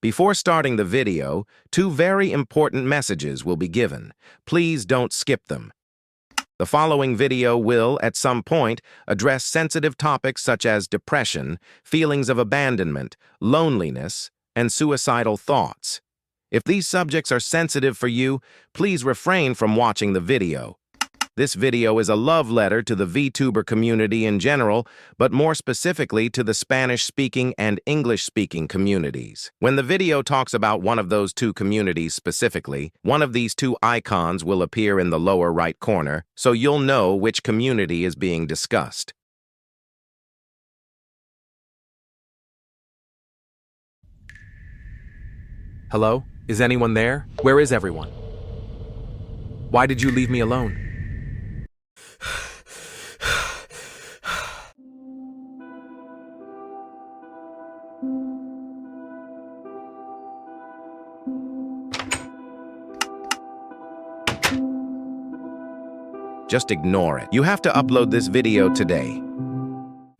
Before starting the video, two very important messages will be given. Please don't skip them. The following video will, at some point, address sensitive topics such as depression, feelings of abandonment, loneliness, and suicidal thoughts. If these subjects are sensitive for you, please refrain from watching the video. This video is a love letter to the Vtuber community in general, but more specifically to the Spanish-speaking and English-speaking communities. When the video talks about one of those two communities specifically, one of these two icons will appear in the lower right corner, so you'll know which community is being discussed. Hello? Is anyone there? Where is everyone? Why did you leave me alone? Just ignore it. You have to upload this video today.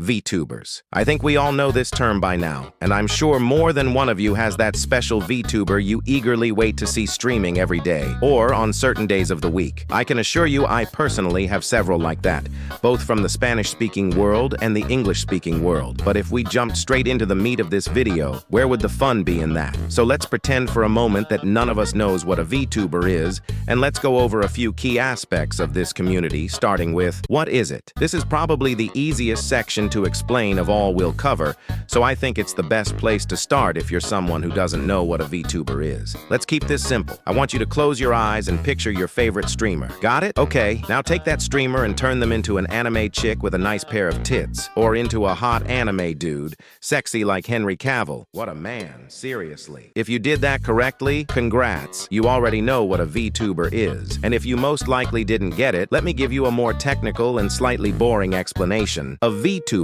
Vtubers. I think we all know this term by now, and I'm sure more than one of you has that special Vtuber you eagerly wait to see streaming every day, or on certain days of the week. I can assure you I personally have several like that, both from the Spanish-speaking world and the English-speaking world. But if we jumped straight into the meat of this video, where would the fun be in that? So let's pretend for a moment that none of us knows what a Vtuber is, and let's go over a few key aspects of this community, starting with, what is it? This is probably the easiest section to explain of all we'll cover, so I think it's the best place to start if you're someone who doesn't know what a Vtuber is. Let's keep this simple. I want you to close your eyes and picture your favorite streamer. Got it? Okay, now take that streamer and turn them into an anime chick with a nice pair of tits, or into a hot anime dude, sexy like Henry Cavill. What a man, seriously. If you did that correctly, congrats. You already know what a Vtuber is. And if you most likely didn't get it, let me give you a more technical and slightly boring explanation. A Vtuber,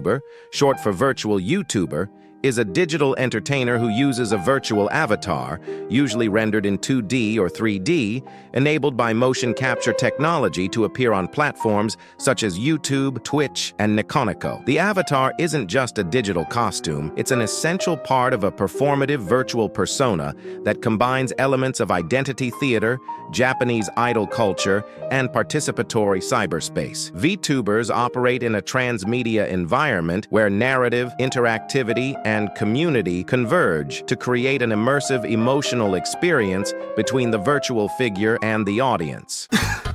short for virtual YouTuber, is a digital entertainer who uses a virtual avatar, usually rendered in 2D or 3D, enabled by motion capture technology to appear on platforms such as YouTube, Twitch, and Nikoniko. The avatar isn't just a digital costume, it's an essential part of a performative virtual persona that combines elements of identity theater, Japanese idol culture, and participatory cyberspace. Vtubers operate in a transmedia environment where narrative, interactivity, and community converge to create an immersive emotional experience between the virtual figure and the audience.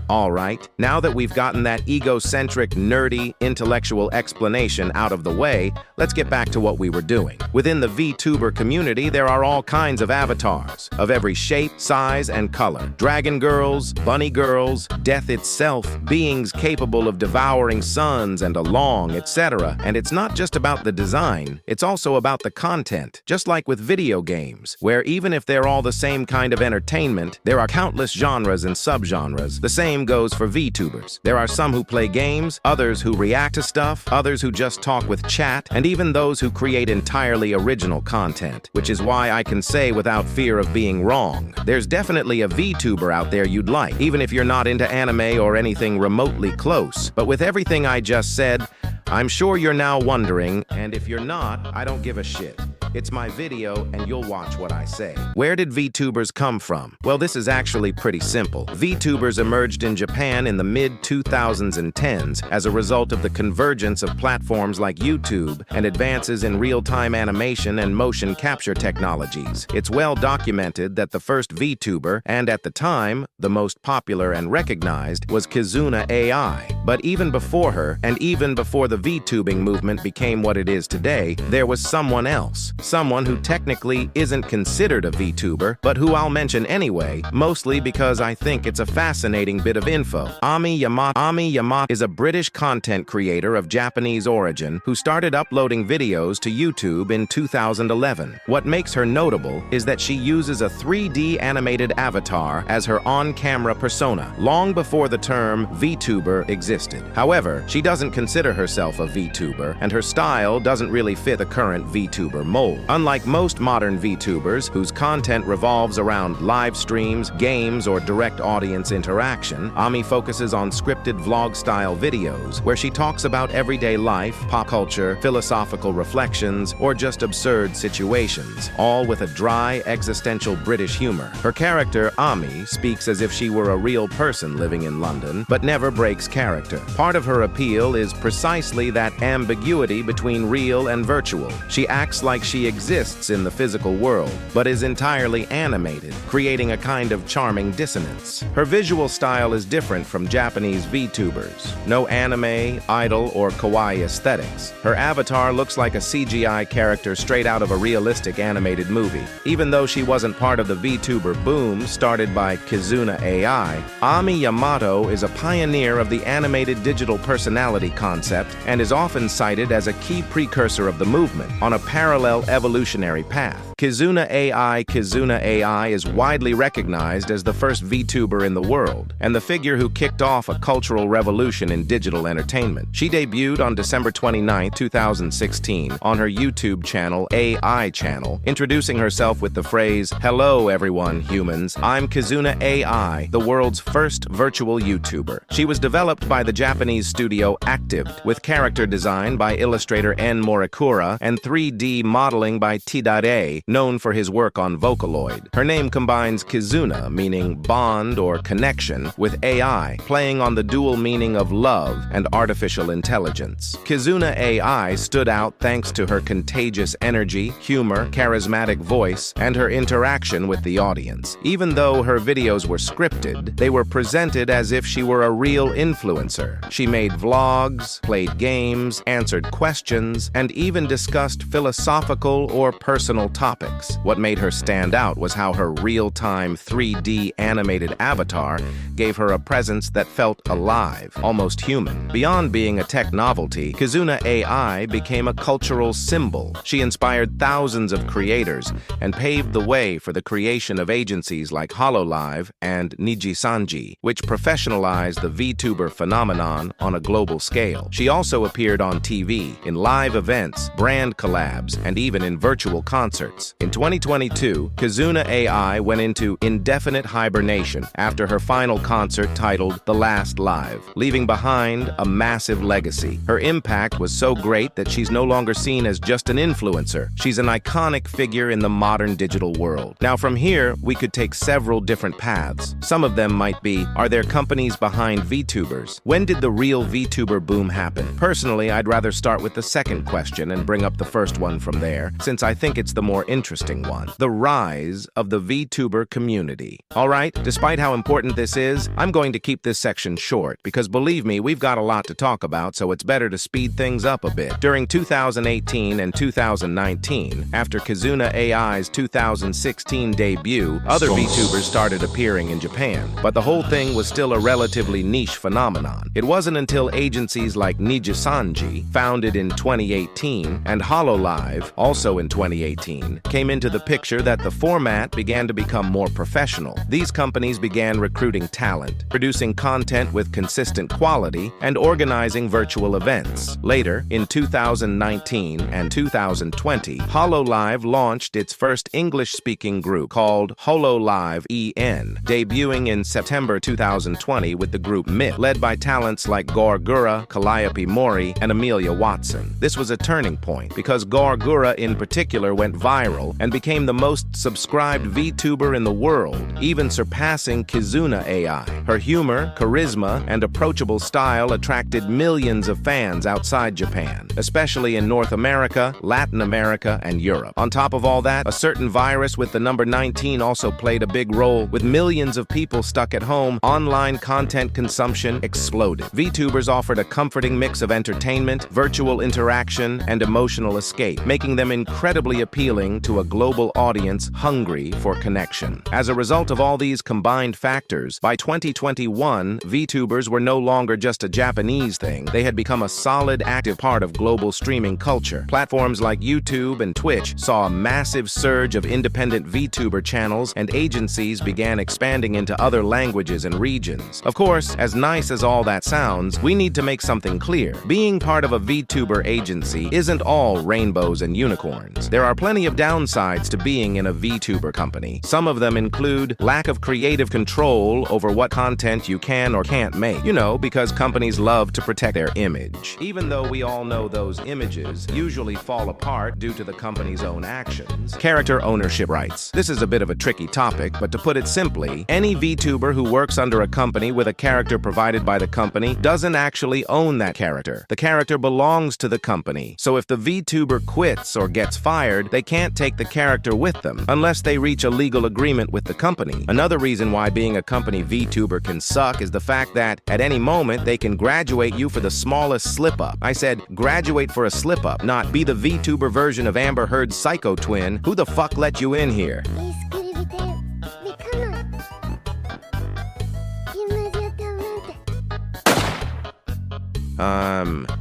All right, now that we've gotten that egocentric, nerdy, intellectual explanation out of the way, let's get back to what we were doing. Within the Vtuber community, there are all kinds of avatars, of every shape, size, and color. Dragon girls, bunny girls, death itself, beings capable of devouring suns and along, etc. And it's not just about the design, it's also about the content. Just like with video games, where even if they're all the same kind of entertainment, there are countless genres and subgenres. The same goes for Vtubers. There are some who play games, others who react to stuff, others who just talk with chat, and even those who create entirely original content, which is why I can say without fear of being wrong, there's definitely a Vtuber out there you'd like, even if you're not into anime or anything remotely close. But with everything I just said, I'm sure you're now wondering, and if you're not, I don't give a shit. It's my video, and you'll watch what I say. Where did Vtubers come from? Well, this is actually pretty simple. Vtubers emerged in Japan in the mid-2010s as a result of the convergence of platforms like YouTube and advances in real-time animation and motion capture technologies. It's well documented that the first Vtuber, and at the time, the most popular and recognized, was Kizuna AI. But even before her, and even before the Vtubing movement became what it is today, there was someone else. Someone who technically isn't considered a Vtuber, but who I'll mention anyway, mostly because I think it's a fascinating bit of info. Ami Yamato is a British content creator of Japanese origin who started uploading videos to YouTube in 2011. What makes her notable is that she uses a 3D animated avatar as her on-camera persona, long before the term Vtuber existed. However, she doesn't consider herself a Vtuber, and her style doesn't really fit the current Vtuber mold. whole. Unlike most modern VTubers, whose content revolves around live streams, games, or direct audience interaction, Ami focuses on scripted vlog-style videos where she talks about everyday life, pop culture, philosophical reflections, or just absurd situations, all with a dry, existential British humor. Her character, Ami, speaks as if she were a real person living in London, but never breaks character. Part of her appeal is precisely that ambiguity between real and virtual. She acts like she exists in the physical world, but is entirely animated, creating a kind of charming dissonance. Her visual style is different from Japanese VTubers. No anime, idol, or kawaii aesthetics. Her avatar looks like a CGI character straight out of a realistic animated movie. Even though she wasn't part of the VTuber boom started by Kizuna AI, Ami Yamato is a pioneer of the animated digital personality concept and is often cited as a key precursor of the movement on a parallel evolutionary path. Kizuna AI is widely recognized as the first VTuber in the world and the figure who kicked off a cultural revolution in digital entertainment. She debuted on December 29, 2016 on her YouTube channel AI Channel, introducing herself with the phrase, "Hello everyone, humans. I'm Kizuna AI, the world's first virtual YouTuber." She was developed by the Japanese studio Active, with character design by illustrator N. Morikura and 3D modeling by T.A, known for his work on Vocaloid. Her name combines Kizuna, meaning bond or connection, with AI, playing on the dual meaning of love and artificial intelligence. Kizuna AI stood out thanks to her contagious energy, humor, charismatic voice, and her interaction with the audience. Even though her videos were scripted, they were presented as if she were a real influencer. She made vlogs, played games, answered questions, and even discussed philosophical or personal topics. What made her stand out was how her real-time 3D animated avatar gave her a presence that felt alive, almost human. Beyond being a tech novelty, Kizuna AI became a cultural symbol. She inspired thousands of creators and paved the way for the creation of agencies like HoloLive and Nijisanji, which professionalized the VTuber phenomenon on a global scale. She also appeared on TV, in live events, brand collabs, and even in virtual concerts. In 2022, Kizuna AI went into indefinite hibernation after her final concert titled The Last Live, leaving behind a massive legacy. Her impact was so great that she's no longer seen as just an influencer. She's an iconic figure in the modern digital world. Now from here, we could take several different paths. Some of them might be, are there companies behind VTubers? When did the real VTuber boom happen? Personally, I'd rather start with the second question and bring up the first one from there, since I think it's the more interesting one. The rise of the VTuber community. Alright, despite how important this is, I'm going to keep this section short, because believe me, we've got a lot to talk about, so it's better to speed things up a bit. During 2018 and 2019, after Kizuna AI's 2016 debut, other VTubers started appearing in Japan, but the whole thing was still a relatively niche phenomenon. It wasn't until agencies like Nijisanji, founded in 2018, and HoloLive, also in 2018, came into the picture that the format began to become more professional. These companies began recruiting talent, producing content with consistent quality, and organizing virtual events. Later, in 2019 and 2020, HoloLive launched its first English-speaking group called HoloLive EN, debuting in September 2020 with the group Myth, led by talents like Gorgura, Calliope Mori, and Amelia Watson. This was a turning point because Gorgura in particular went viral and became the most subscribed VTuber in the world, even surpassing Kizuna AI. Her humor, charisma, and approachable style attracted millions of fans outside Japan, especially in North America, Latin America, and Europe. On top of all that, a certain virus with the number 19 also played a big role. With millions of people stuck at home, online content consumption exploded. VTubers offered a comforting mix of entertainment, virtual interaction, and emotional escape, making them incredibly appealing to a global audience hungry for connection. As a result of all these combined factors, by 2021, VTubers were no longer just a Japanese thing. They had become a solid, active part of global streaming culture. Platforms like YouTube and Twitch saw a massive surge of independent VTuber channels, and agencies began expanding into other languages and regions. Of course, as nice as all that sounds, we need to make something clear. Being part of a VTuber agency isn't all rainbows and unicorns. There are plenty of downsides to being in a VTuber company. Some of them include lack of creative control over what content you can or can't make. You know, because companies love to protect their image. Even though we all know those images usually fall apart due to the company's own actions. Character ownership rights. This is a bit of a tricky topic, but to put it simply, any VTuber who works under a company with a character provided by the company doesn't actually own that character. The character belongs to the company. So if the VTuber quits or gets fired, they can't take the character with them unless they reach a legal agreement with the company. Another reason why being a company VTuber can suck is the fact that at any moment they can graduate you for the smallest slip-up. I said graduate for a slip-up, not be the VTuber version of Amber Heard's psycho twin. Who the fuck let you in here?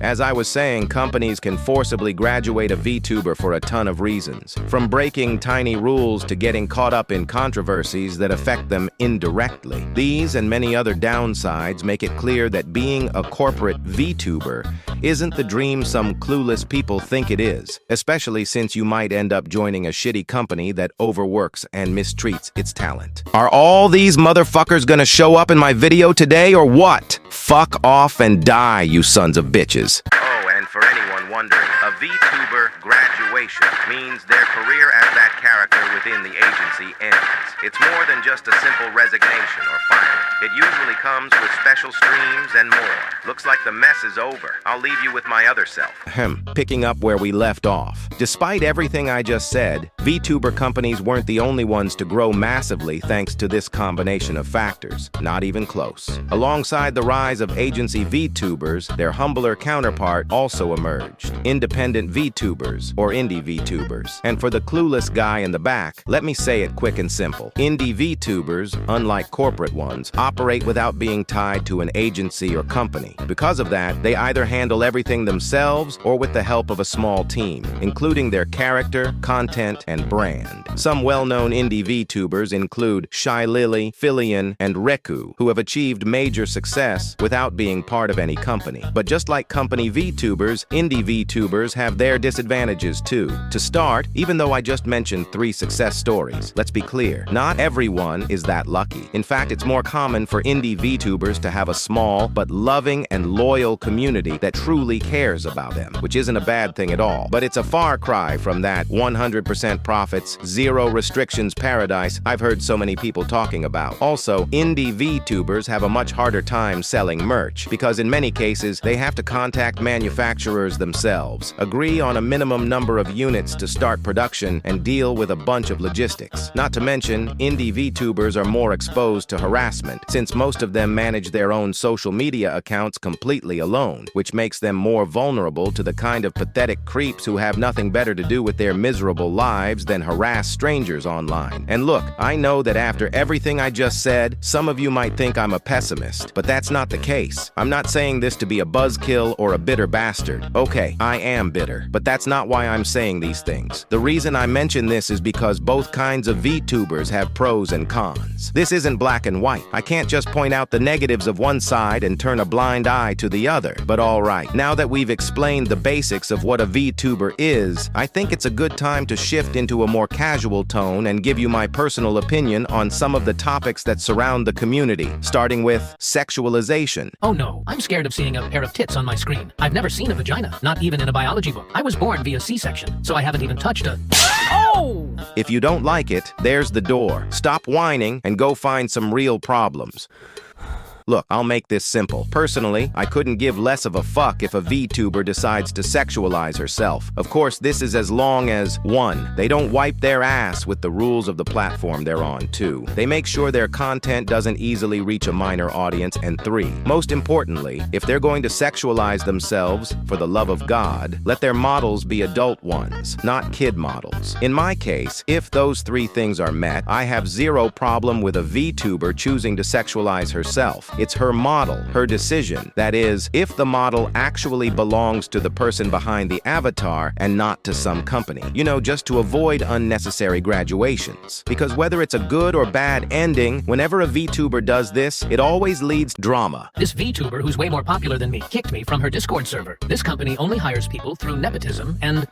As I was saying, companies can forcibly graduate a VTuber for a ton of reasons. From breaking tiny rules to getting caught up in controversies that affect them indirectly. These and many other downsides make it clear that being a corporate VTuber isn't the dream some clueless people think it is, especially since you might end up joining a shitty company that overworks and mistreats its talent. Are all these motherfuckers gonna show up in my video today or what? Fuck off and die, you sons of bitches. Oh, and for anyone wondering, a VTuber graduation means their career as that character within the agency ends. It's more than just a simple resignation or firing. It usually comes with special streams and more. Looks like the mess is over. I'll leave you with my other self. Picking up where we left off. Despite everything I just said, VTuber companies weren't the only ones to grow massively thanks to this combination of factors. Not even close. Alongside the rise of agency VTubers, their humbler counterpart also emerged. Independent VTubers, or indie VTubers. And for the clueless guy in the back, let me say it quick and simple. Indie VTubers, unlike corporate ones, operate without being tied to an agency or company. Because of that, they either handle everything themselves or with the help of a small team, including their character, content, and brand. Some well-known indie VTubers include Shy Lily, Filian, and Reku, who have achieved major success without being part of any company. But just like company VTubers, indie VTubers have their disadvantages too. To start, even though I just mentioned 3 success stories, let's be clear, not everyone is that lucky. In fact, it's more common for indie VTubers to have a small but loving and loyal community that truly cares about them, which isn't a bad thing at all. But it's a far cry from that 100% profits, zero restrictions paradise I've heard so many people talking about. Also, indie VTubers have a much harder time selling merch because in many cases they have to contact manufacturers themselves, agree on a minimum number of units to start production, and deal with a bunch of logistics. Not to mention, indie VTubers are more exposed to harassment since most of them manage their own social media accounts completely alone, which makes them more vulnerable to the kind of pathetic creeps who have nothing better to do with their miserable lives than harass strangers online. And look, I know that after everything I just said, some of you might think I'm a pessimist, but that's not the case. I'm not saying this to be a buzzkill or a bitter bastard. Okay, I am bitter, but that's not why I'm saying these things. The reason I mention this is because both kinds of VTubers have pros and cons. This isn't black and white. I can't just point out the negatives of one side and turn a blind eye to the other. But alright, now that we've explained the basics of what a VTuber is, I think it's a good time to shift into a more casual tone and give you my personal opinion on some of the topics that surround the community, starting with sexualization. Oh no, I'm scared of seeing a pair of tits on my screen. I've never seen a vagina, not even in a biology book. I was born via C-section, so I haven't even touched a... Oh! If you don't like it, there's the door. Stop whining and go find some real problems. Look, I'll make this simple. Personally, I couldn't give less of a fuck if a VTuber decides to sexualize herself. Of course, this is as long as 1. They don't wipe their ass with the rules of the platform they're on. 2. They make sure their content doesn't easily reach a minor audience. And 3. Most importantly, if they're going to sexualize themselves, for the love of God, let their models be adult ones, not kid models. In my case, if those 3 things are met, I have zero problem with a VTuber choosing to sexualize herself. It's her model, her decision. That is, if the model actually belongs to the person behind the avatar and not to some company. You know, just to avoid unnecessary graduations. Because whether it's a good or bad ending, whenever a VTuber does this, it always leads drama. This VTuber, who's way more popular than me, kicked me from her Discord server. This company only hires people through nepotism and...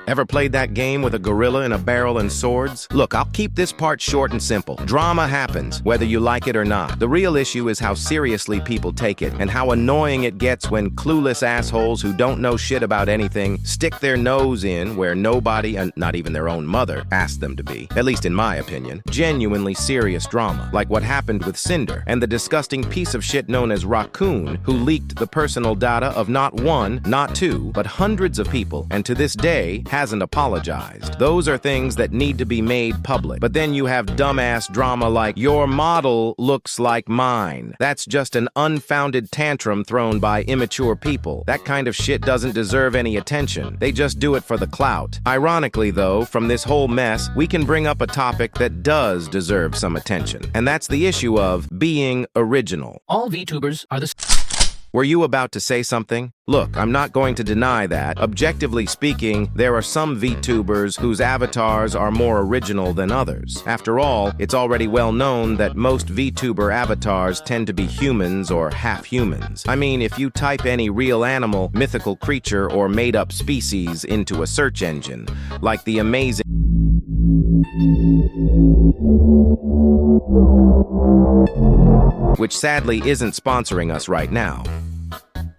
Ever played that game with a gorilla in a barrel and swords? Look, I'll keep this part short and simple. Drama happens, whether you like it or not. The real issue is how seriously people take it, and how annoying it gets when clueless assholes who don't know shit about anything stick their nose in where nobody, and not even their own mother, asked them to be. At least in my opinion. Genuinely serious drama, like what happened with Cinder, and the disgusting piece of shit known as Raccoon, who leaked the personal data of not 1, not 2, but hundreds of people, and to this day, hasn't apologized. Those are things that need to be made public. But then you have dumbass drama like, your model looks like mine. That's just an unfounded tantrum thrown by immature people. That kind of shit doesn't deserve any attention. They just do it for the clout. Ironically, though, from this whole mess, we can bring up a topic that does deserve some attention. And that's the issue of being original. All VTubers are the... Were you about to say something? Look, I'm not going to deny that. Objectively speaking, there are some VTubers whose avatars are more original than others. After all, it's already well known that most VTuber avatars tend to be humans or half-humans. I mean, if you type any real animal, mythical creature, or made-up species into a search engine, like the amazing... which sadly isn't sponsoring us right now.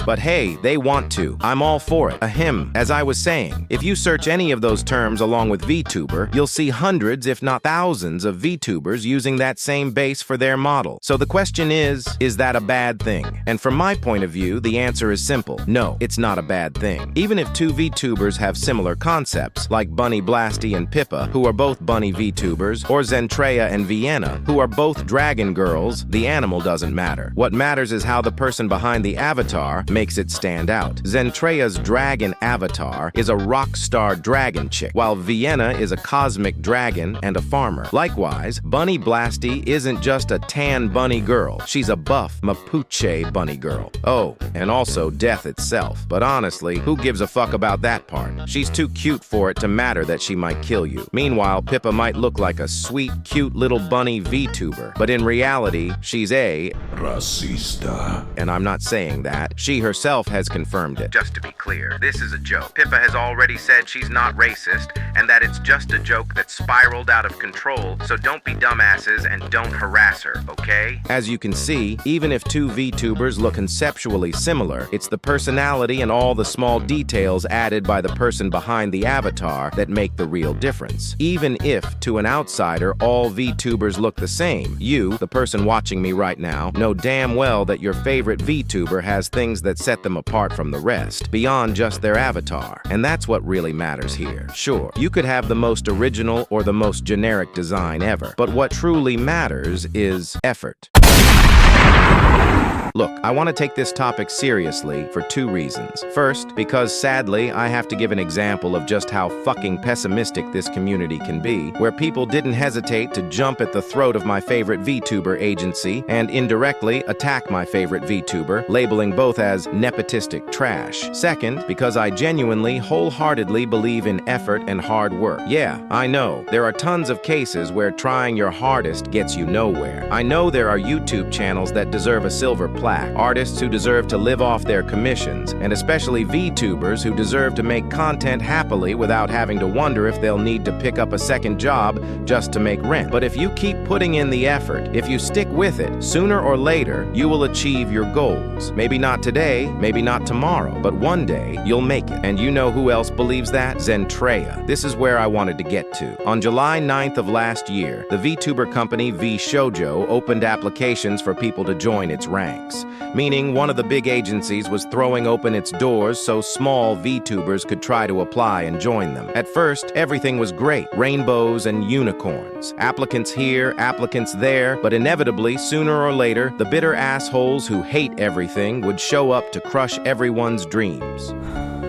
But hey, they want to. I'm all for it. Ahem. As I was saying, if you search any of those terms along with VTuber, you'll see hundreds, if not thousands, of VTubers using that same base for their model. So the question is that a bad thing? And from my point of view, the answer is simple. No, it's not a bad thing. Even if 2 VTubers have similar concepts, like Bunny Blasty and Pippa, who are both bunny VTubers, or Zentreya and Vienna, who are both dragon girls, the animal doesn't matter. What matters is how the person behind the avatar makes it stand out. Zentreya's dragon avatar is a rock star dragon chick, while Vienna is a cosmic dragon and a farmer. Likewise, Bunny Blasty isn't just a tan bunny girl. She's a buff Mapuche bunny girl. Oh, and also death itself. But honestly, who gives a fuck about that part? She's too cute for it to matter that she might kill you. Meanwhile, Pippa might look like a sweet, cute little bunny VTuber, but in reality, she's a racista. And I'm not saying that. She herself has confirmed it. Just to be clear, this is a joke. Pippa has already said she's not racist, and that it's just a joke that spiraled out of control, so don't be dumbasses and don't harass her, okay? As you can see, even if 2 VTubers look conceptually similar, it's the personality and all the small details added by the person behind the avatar that make the real difference. Even if, to an outsider, all VTubers look the same, you, the person watching me right now, know damn well that your favorite VTuber has things that set them apart from the rest, beyond just their avatar. And that's what really matters here. Sure, you could have the most original or the most generic design ever, but what truly matters is effort. Look, I want to take this topic seriously for 2 reasons. First, because sadly, I have to give an example of just how fucking pessimistic this community can be, where people didn't hesitate to jump at the throat of my favorite VTuber agency and indirectly attack my favorite VTuber, labeling both as nepotistic trash. Second, because I genuinely, wholeheartedly believe in effort and hard work. Yeah, I know, there are tons of cases where trying your hardest gets you nowhere. I know there are YouTube channels that deserve a silver plaque, artists who deserve to live off their commissions, and especially VTubers who deserve to make content happily without having to wonder if they'll need to pick up a second job just to make rent. But if you keep putting in the effort, if you stick with it, sooner or later, you will achieve your goals. Maybe not today, maybe not tomorrow, but one day, you'll make it. And you know who else believes that? Zentreya. This is where I wanted to get to. On July 9th of last year, the VTuber company VShojo opened applications for people to join its ranks, meaning one of the big agencies was throwing open its doors so small VTubers could try to apply and join them. At first, everything was great, rainbows and unicorns, applicants here, applicants there, but inevitably, sooner or later, the bitter assholes who hate everything would show up to crush everyone's dreams.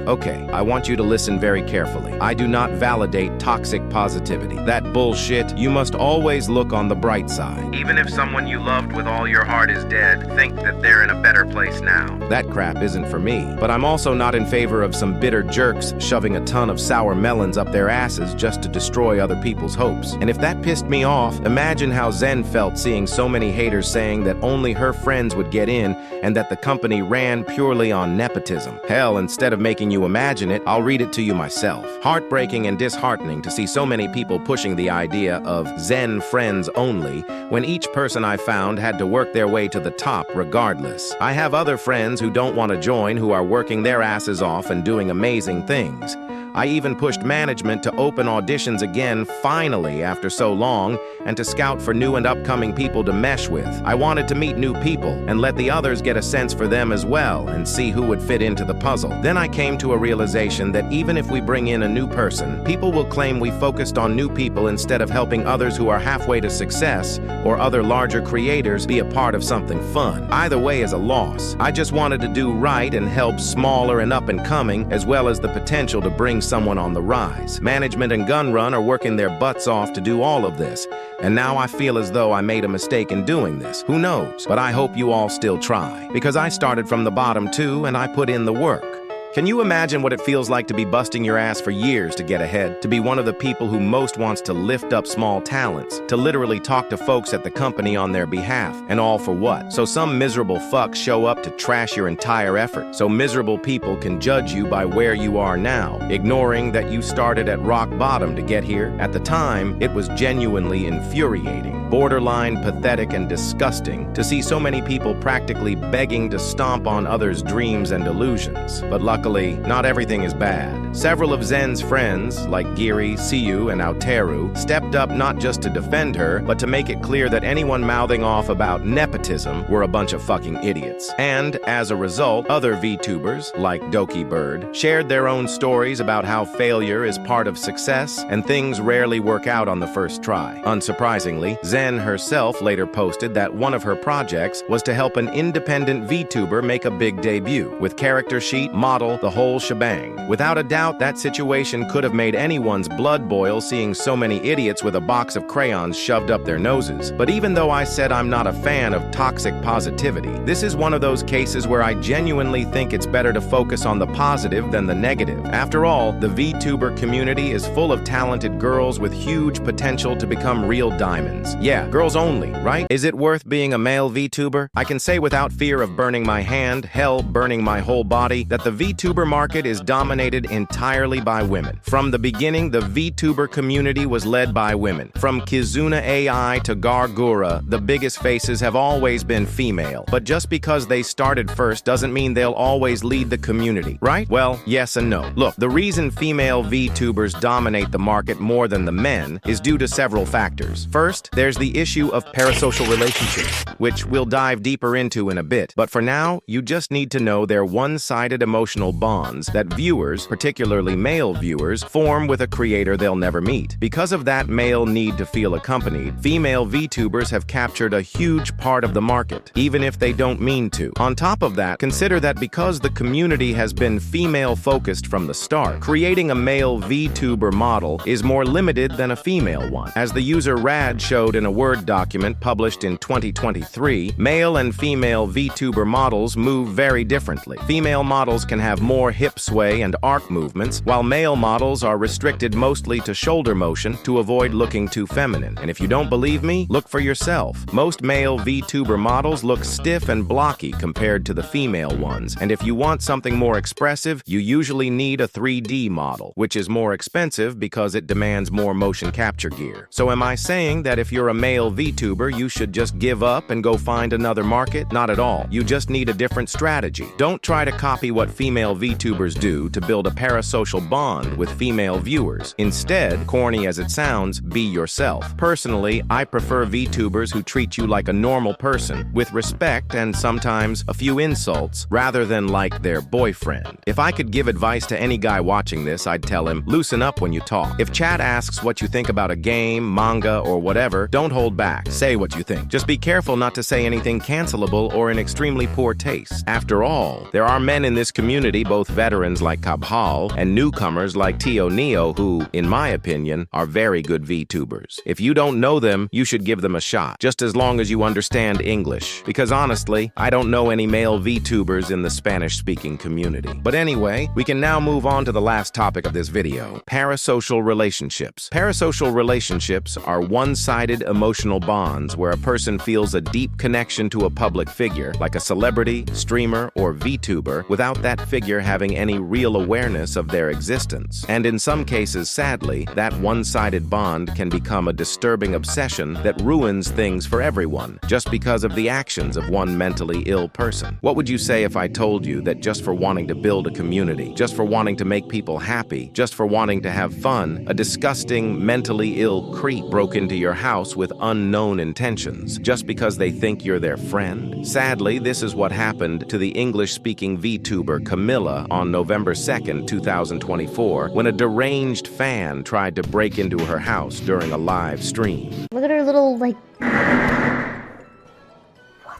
Okay, I want you to listen very carefully. I do not validate toxic positivity. That bullshit, you must always look on the bright side. Even if someone you loved with all your heart is dead, think that they're in a better place now. That crap isn't for me. But I'm also not in favor of some bitter jerks shoving a ton of sour melons up their asses just to destroy other people's hopes. And if that pissed me off, imagine how Zen felt seeing so many haters saying that only her friends would get in and that the company ran purely on nepotism. Hell, instead of making you imagine it, I'll read it to you myself. Heartbreaking and disheartening to see so many people pushing the idea of Zen friends only, when each person I found had to work their way to the top regardless. I have other friends who don't want to join who are working their asses off and doing amazing things. I even pushed management to open auditions again, finally, after so long, and to scout for new and upcoming people to mesh with. I wanted to meet new people and let the others get a sense for them as well and see who would fit into the puzzle. Then I came to a realization that even if we bring in a new person, people will claim we focused on new people instead of helping others who are halfway to success or other larger creators be a part of something fun. Either way is a loss. I just wanted to do right and help smaller and up and coming, as well as the potential to bring someone on the rise. Management and Gunrun are working their butts off to do all of this, and now I feel as though I made a mistake in doing this. Who knows? But I hope you all still try, because I started from the bottom too, and I put in the work. Can you imagine what it feels like to be busting your ass for years to get ahead, to be one of the people who most wants to lift up small talents, to literally talk to folks at the company on their behalf, and all for what? So some miserable fucks show up to trash your entire effort, so miserable people can judge you by where you are now, ignoring that you started at rock bottom to get here. At the time, it was genuinely infuriating, borderline pathetic and disgusting to see so many people practically begging to stomp on others' dreams and illusions. But luckily, not everything is bad. Several of Zen's friends, like Giri, Siyu, and Aoteru, stepped up not just to defend her, but to make it clear that anyone mouthing off about nepotism were a bunch of fucking idiots. And, as a result, other VTubers, like Doki Bird, shared their own stories about how failure is part of success and things rarely work out on the first try. Unsurprisingly, Zen herself later posted that one of her projects was to help an independent VTuber make a big debut, with character sheet, model, the whole shebang. Without a doubt, that situation could have made anyone's blood boil seeing so many idiots with a box of crayons shoved up their noses. But even though I said I'm not a fan of toxic positivity, this is one of those cases where I genuinely think it's better to focus on the positive than the negative. After all, the VTuber community is full of talented girls with huge potential to become real diamonds. Yeah, girls only, right? Is it worth being a male VTuber? I can say without fear of burning my hand, hell, burning my whole body, that the VTuber market is dominated entirely by women. From the beginning, the VTuber community was led by women. From Kizuna AI to Gargura, the biggest faces have always been female. But just because they started first doesn't mean they'll always lead the community, right? Well, yes and no. Look, the reason female VTubers dominate the market more than the men is due to several factors. First, there's the issue of parasocial relationships, which we'll dive deeper into in a bit. But for now, you just need to know they're one-sided emotional bonds that viewers, particularly male viewers, form with a creator they'll never meet. Because of that male need to feel accompanied, female VTubers have captured a huge part of the market, even if they don't mean to. On top of that, consider that because the community has been female-focused from the start, creating a male VTuber model is more limited than a female one. As the user Rad showed in a Word document published in 2023, male and female VTuber models move very differently. Female models can have more hip sway and arc movements, while male models are restricted mostly to shoulder motion to avoid looking too feminine. And if you don't believe me, look for yourself. Most male VTuber models look stiff and blocky compared to the female ones, and if you want something more expressive, you usually need a 3D model, which is more expensive because it demands more motion capture gear. So am I saying that if you're a male VTuber, you should just give up and go find another market? Not at all. You just need a different strategy. Don't try to copy what female VTubers do to build a parasocial bond with female viewers. Instead, corny as it sounds, be yourself. Personally, I prefer VTubers who treat you like a normal person, with respect and sometimes a few insults, rather than like their boyfriend. If I could give advice to any guy watching this, I'd tell him, loosen up when you talk. If chat asks what you think about a game, manga, or whatever, don't hold back. Say what you think. Just be careful not to say anything cancelable or in extremely poor taste. After all, there are men in this community, both veterans like Kabhal and newcomers like Tio Neo, who, in my opinion, are very good VTubers. If you don't know them, you should give them a shot, just as long as you understand English. Because honestly, I don't know any male VTubers in the Spanish-speaking community. But anyway, we can now move on to the last topic of this video: parasocial relationships. Parasocial relationships are one-sided emotional bonds where a person feels a deep connection to a public figure, like a celebrity, streamer, or VTuber, without that figure having any real awareness of their existence. And in some cases, sadly, that one-sided bond can become a disturbing obsession that ruins things for everyone, just because of the actions of one mentally ill person. What would you say if I told you that just for wanting to build a community, just for wanting to make people happy, just for wanting to have fun, a disgusting, mentally ill creep broke into your house with unknown intentions, just because they think you're their friend? Sadly, this is what happened to the English-speaking VTuber Camilla on November 2nd, 2024, when a deranged fan tried to break into her house during a live stream. Look at her little, like... What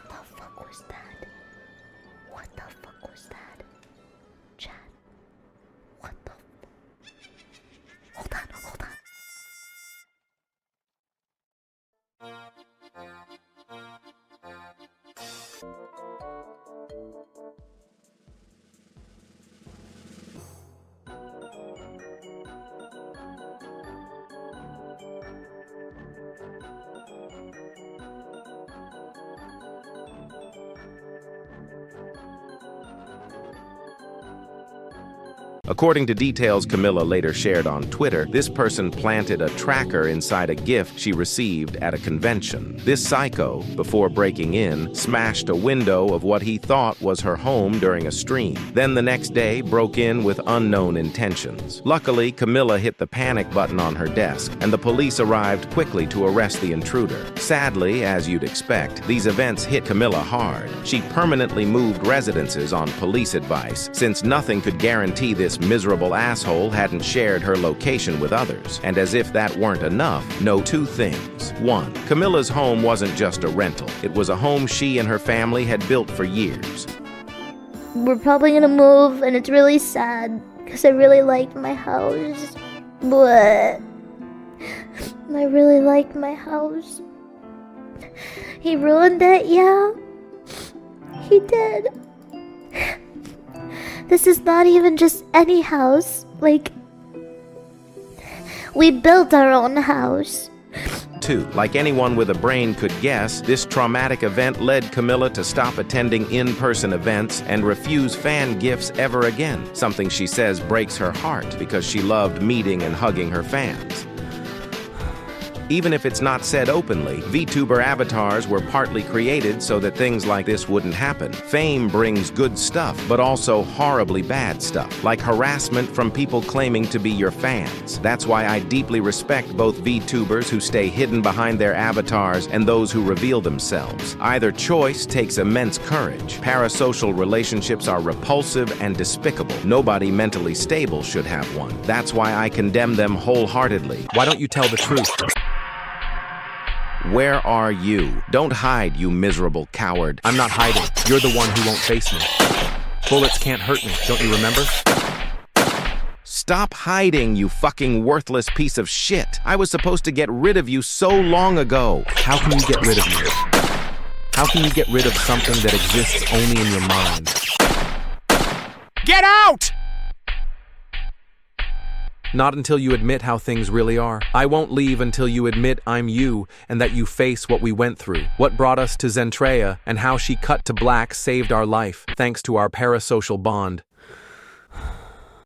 the fuck was that? What the fuck was that? Chat. What the... Hold on, hold on. According to details Camilla later shared on Twitter, this person planted a tracker inside a gift she received at a convention. This psycho, before breaking in, smashed a window of what he thought was her home during a stream. Then the next day, broke in with unknown intentions. Luckily, Camilla hit the panic button on her desk, and the police arrived quickly to arrest the intruder. Sadly, as you'd expect, these events hit Camilla hard. She permanently moved residences on police advice, since nothing could guarantee this miserable asshole hadn't shared her location with others. And as if that weren't enough, know two things. One, Camilla's home wasn't just a rental. It was a home she and her family had built for years. We're probably gonna move, and it's really sad, because I really liked my house. But... I really liked my house. He ruined it, yeah? He did. This is not even just any house. Like, we built our own house. 2. Like anyone with a brain could guess, this traumatic event led Camilla to stop attending in-person events and refuse fan gifts ever again, something she says breaks her heart because she loved meeting and hugging her fans. Even if it's not said openly, VTuber avatars were partly created so that things like this wouldn't happen. Fame brings good stuff, but also horribly bad stuff, like harassment from people claiming to be your fans. That's why I deeply respect both VTubers who stay hidden behind their avatars and those who reveal themselves. Either choice takes immense courage. Parasocial relationships are repulsive and despicable. Nobody mentally stable should have one. That's why I condemn them wholeheartedly. Why don't you tell the truth? Where are you? Don't hide, you miserable coward. I'm not hiding. You're the one who won't face me. Bullets can't hurt me, don't you remember? Stop hiding, you fucking worthless piece of shit. I was supposed to get rid of you so long ago. How can you get rid of me? How can you get rid of something that exists only in your mind? Get out! Not until you admit how things really are. I won't leave until you admit I'm you and that you face what we went through, what brought us to Zentreya, and how she cut to black saved our life, thanks to our parasocial bond.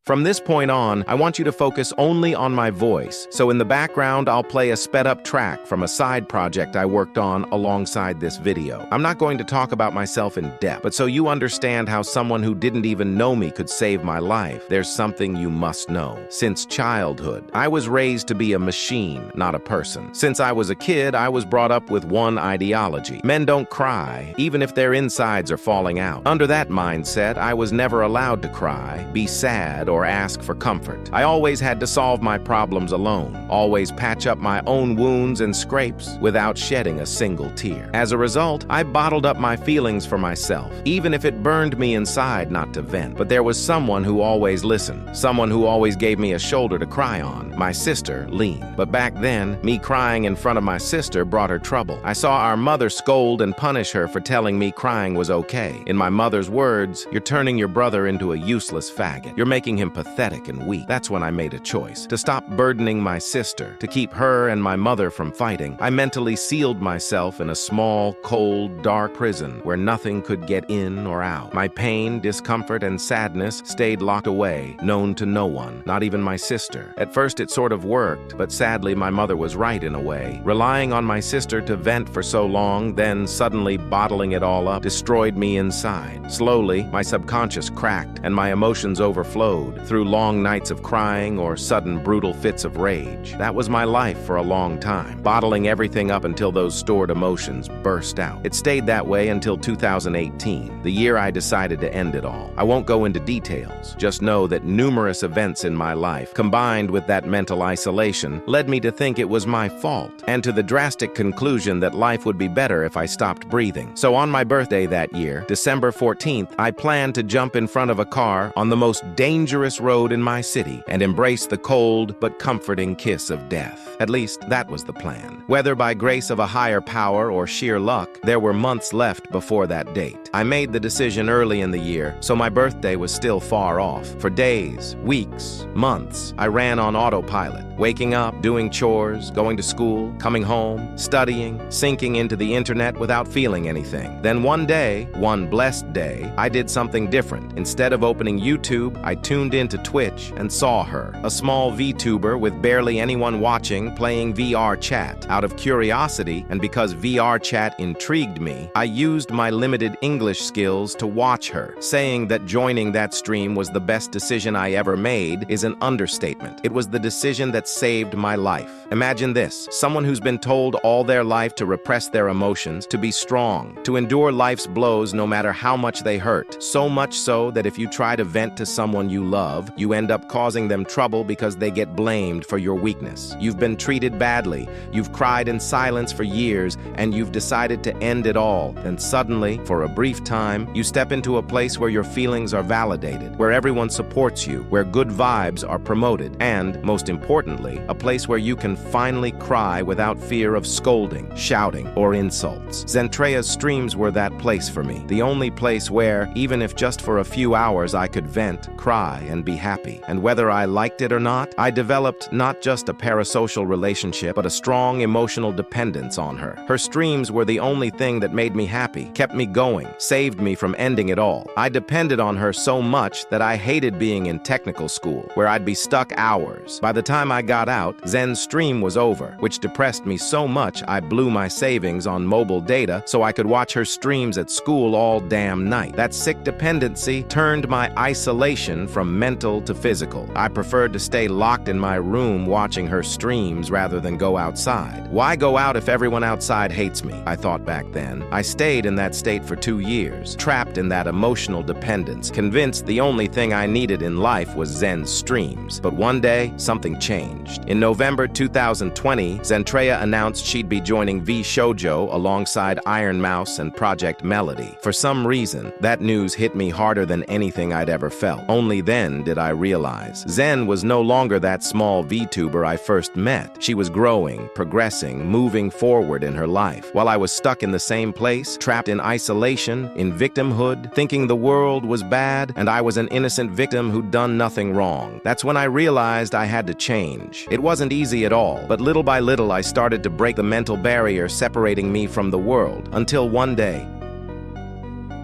From this point on, I want you to focus only on my voice, so in the background I'll play a sped-up track from a side project I worked on alongside this video. I'm not going to talk about myself in depth, but so you understand how someone who didn't even know me could save my life, there's something you must know. Since childhood, I was raised to be a machine, not a person. Since I was a kid, I was brought up with one ideology. Men don't cry, even if their insides are falling out. Under that mindset, I was never allowed to cry, be sad, or ask for comfort. I always had to solve my problems alone, always patch up my own wounds and scrapes without shedding a single tear. As a result, I bottled up my feelings for myself, even if it burned me inside not to vent. But there was someone who always listened, someone who always gave me a shoulder to cry on, my sister, Lean. But back then, me crying in front of my sister brought her trouble. I saw our mother scold and punish her for telling me crying was okay. In my mother's words, "You're turning your brother into a useless faggot. You're making him pathetic and weak." That's when I made a choice. To stop burdening my sister, to keep her and my mother from fighting, I mentally sealed myself in a small, cold, dark prison where nothing could get in or out. My pain, discomfort, and sadness stayed locked away, known to no one, not even my sister. At first it sort of worked, but sadly my mother was right in a way. Relying on my sister to vent for so long, then suddenly bottling it all up, destroyed me inside. Slowly, my subconscious cracked and my emotions overflowed through long nights of crying or sudden brutal fits of rage. That was my life for a long time, bottling everything up until those stored emotions burst out. It stayed that way until 2018, the year I decided to end it all. I won't go into details, just know that numerous events in my life, combined with that mental isolation, led me to think it was my fault, and to the drastic conclusion that life would be better if I stopped breathing. So on my birthday that year, December 14th, I planned to jump in front of a car on the most dangerous road in my city and embrace the cold but comforting kiss of death. At least that was the plan. Whether by grace of a higher power or sheer luck, there were months left before that date. I made the decision early in the year, so my birthday was still far off. For days, weeks, months, I ran on autopilot, waking up, doing chores, going to school, coming home, studying, sinking into the internet without feeling anything. Then one day, one blessed day, I did something different. Instead of opening YouTube, I tuned into Twitch and saw her, a small Vtuber with barely anyone watching, playing VR chat. Out of curiosity, and because VR chat intrigued me, I used my limited English skills to watch her. Saying that joining that stream was the best decision I ever made is an understatement. It was the decision that saved my life. Imagine this, someone who's been told all their life to repress their emotions, to be strong, to endure life's blows no matter how much they hurt. So much so that if you try to vent to someone you love, you end up causing them trouble because they get blamed for your weakness. You've been treated badly, you've cried in silence for years, and you've decided to end it all. Then suddenly, for a brief time, you step into a place where your feelings are validated, where everyone supports you, where good vibes are promoted, and, most importantly, a place where you can finally cry without fear of scolding, shouting, or insults. Zentreya's streams were that place for me, the only place where, even if just for a few hours, I could vent, cry, and be happy. And whether I liked it or not, I developed not just a parasocial relationship, but a strong emotional dependence on her. Her streams were the only thing that made me happy, kept me going, saved me from ending it all. I depended on her so much that I hated being in technical school, where I'd be stuck hours. By the time I got out, Zen's stream was over, which depressed me so much I blew my savings on mobile data so I could watch her streams at school all damn night. That sick dependency turned my isolation from mental to physical. I preferred to stay locked in my room watching her streams rather than go outside. Why go out if everyone outside hates me? I thought back then. I stayed in that state for 2 years, trapped in that emotional dependence, convinced the only thing I needed in life was Zen's streams. But one day, something changed. In November 2020, Zentreya announced she'd be joining VShojo alongside Iron Mouse and Project Melody. For some reason, that news hit me harder than anything I'd ever felt. Only then then did I realize Zen was no longer that small VTuber I first met. She was growing, progressing, moving forward in her life, while I was stuck in the same place, trapped in isolation, in victimhood, thinking the world was bad and I was an innocent victim who'd done nothing wrong. That's when I realized I had to change. It wasn't easy at all, but little by little I started to break the mental barrier separating me from the world, until one day.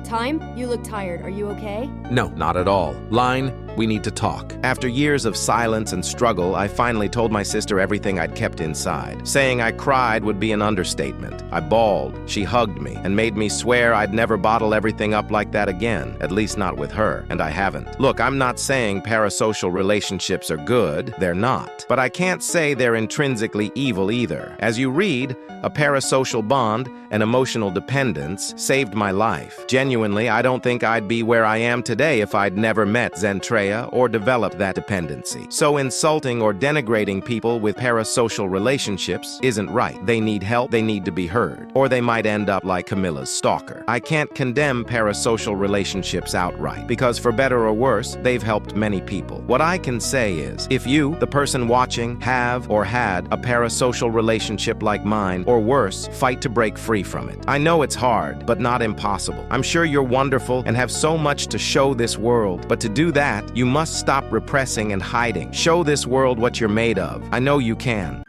Time? You look tired. Are you okay? No, not at all. Line, we need to talk. After years of silence and struggle, I finally told my sister everything I'd kept inside. Saying I cried would be an understatement. I bawled, she hugged me, and made me swear I'd never bottle everything up like that again, at least not with her, and I haven't. Look, I'm not saying parasocial relationships are good, they're not. But I can't say they're intrinsically evil either. As you read, a parasocial bond, an emotional dependence, saved my life. Genuinely, I don't think I'd be where I am today if I'd never met Zentreya or developed that dependency. So insulting or denigrating people with parasocial relationships isn't right. They need help, they need to be heard, or they might end up like Camilla's stalker. I can't condemn parasocial relationships outright, because for better or worse, they've helped many people. What I can say is, if you, the person watching, have or had a parasocial relationship like mine, or worse, fight to break free from it. I know it's hard, but not impossible. I'm sure you're wonderful and have so much to show this world, but to do that, you must stop repressing and hiding. Show this world what you're made of. I know you can.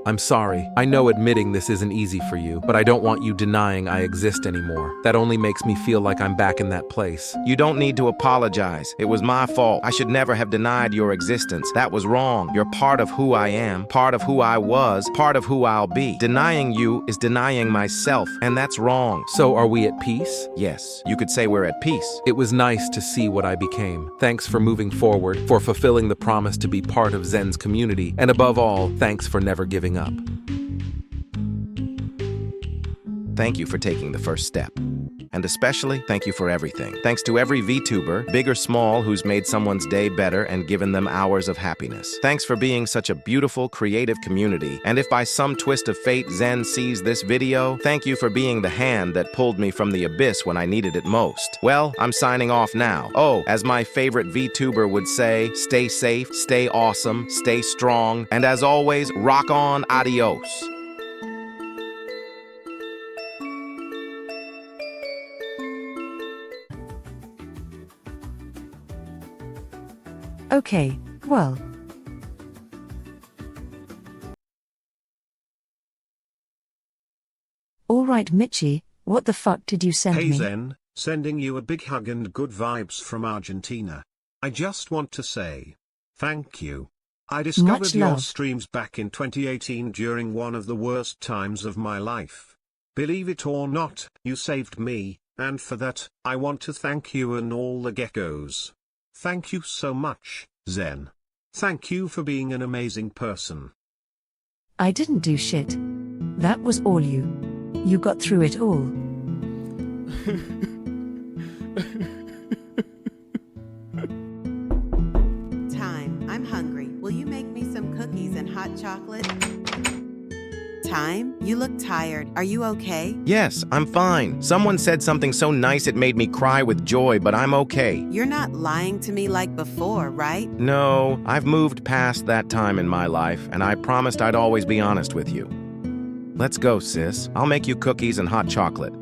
I'm sorry. I know admitting this isn't easy for you, but I don't want you denying I exist anymore. That only makes me feel like I'm back in that place. You don't need to apologize. It was my fault. I should never have denied your existence. That was wrong. You're part of who I am, part of who I was, part of who I'll be. Denying you is denying myself, and that's wrong. So are we at peace? Yes, you could say we're at peace. It was nice to see what I became. Thanks for moving forward, for fulfilling the promise to be part of Zen's community, and above all, thanks for never giving up. Thank you for taking the first step. And especially, thank you for everything. Thanks to every VTuber, big or small, who's made someone's day better and given them hours of happiness. Thanks for being such a beautiful, creative community. And if by some twist of fate Zen sees this video, thank you for being the hand that pulled me from the abyss when I needed it most. Well, I'm signing off now. Oh, as my favorite VTuber would say, stay safe, stay awesome, stay strong, and as always, rock on, adios. Okay, well. Alright Mitchie, what the fuck did you send Hey me? Zen, sending you a big hug and good vibes from Argentina. I just want to say, thank you. I discovered Much your love. streams back in 2018 during one of the worst times of my life. Believe it or not, you saved me, and for that, I want to thank you and all the geckos. Thank you so much, Zen. Thank you for being an amazing person. I didn't do shit. That was all you. You got through it all. Time, I'm hungry. Will you make me some cookies and hot chocolate? Time, you look tired. Are you okay? Yes, I'm fine. Someone said something so nice it made me cry with joy, but I'm okay. You're not lying to me like before, right? No, I've moved past that time in my life, and I promised I'd always be honest with you. Let's go, sis. I'll make you cookies and hot chocolate.